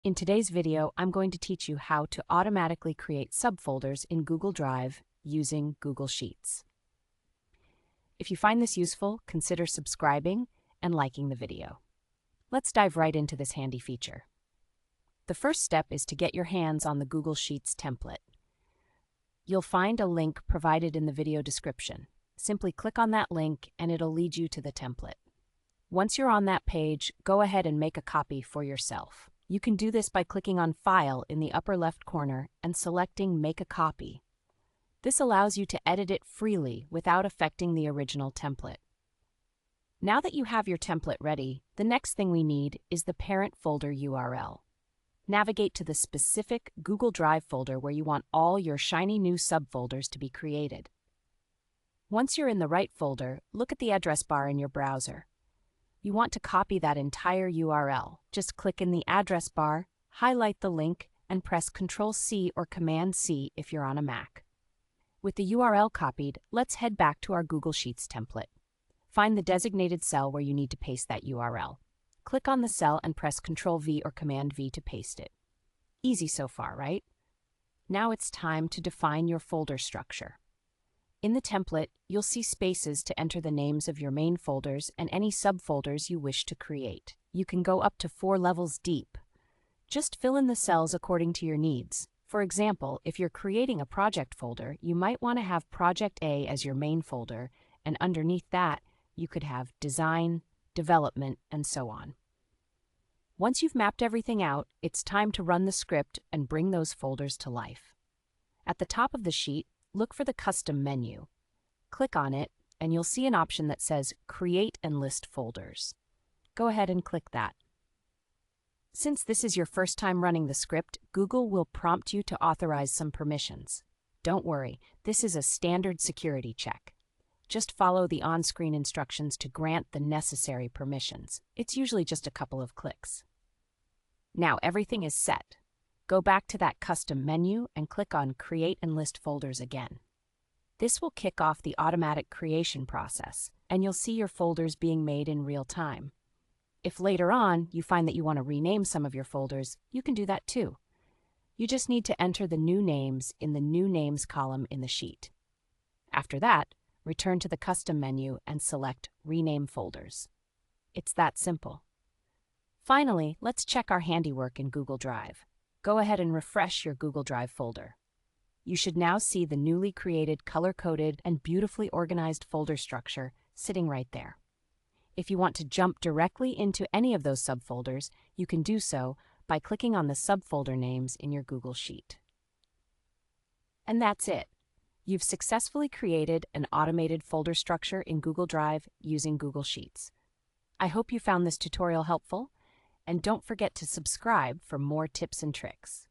In today's video, I'm going to teach you how to automatically create subfolders in Google Drive using Google Sheets. If you find this useful, consider subscribing and liking the video. Let's dive right into this handy feature. The first step is to get your hands on the Google Sheets template. You'll find a link provided in the video description. Simply click on that link and it'll lead you to the template. Once you're on that page, go ahead and make a copy for yourself. You can do this by clicking on File in the upper left corner and selecting Make a Copy. This allows you to edit it freely without affecting the original template. Now that you have your template ready, the next thing we need is the parent folder URL. Navigate to the specific Google Drive folder where you want all your shiny new subfolders to be created. Once you're in the right folder, look at the address bar in your browser. You want to copy that entire URL. Just click in the address bar, highlight the link, and press Ctrl-C or Command-C if you're on a Mac. With the URL copied, let's head back to our Google Sheets template. Find the designated cell where you need to paste that URL. Click on the cell and press Ctrl-V or Command-V to paste it. Easy so far, right? Now it's time to define your folder structure. In the template, you'll see spaces to enter the names of your main folders and any subfolders you wish to create. You can go up to 4 levels deep. Just fill in the cells according to your needs. For example, if you're creating a project folder, you might want to have Project A as your main folder, and underneath that, you could have Design, Development, and so on. Once you've mapped everything out, it's time to run the script and bring those folders to life. At the top of the sheet, look for the Custom menu. Click on it, and you'll see an option that says Create and List Folders. Go ahead and click that. Since this is your first time running the script, Google will prompt you to authorize some permissions. Don't worry, this is a standard security check. Just follow the on-screen instructions to grant the necessary permissions. It's usually just a couple of clicks. Now everything is set. Go back to that Custom menu and click on Create and List Folders again. This will kick off the automatic creation process, and you'll see your folders being made in real time. If later on you find that you want to rename some of your folders, you can do that too. You just need to enter the new names in the New Names column in the sheet. After that, return to the Custom menu and select Rename Folders. It's that simple. Finally, let's check our handiwork in Google Drive. Go ahead and refresh your Google Drive folder. You should now see the newly created color-coded and beautifully organized folder structure sitting right there. If you want to jump directly into any of those subfolders, you can do so by clicking on the subfolder names in your Google Sheet. And that's it. You've successfully created an automated folder structure in Google Drive using Google Sheets. I hope you found this tutorial helpful. And don't forget to subscribe for more tips and tricks.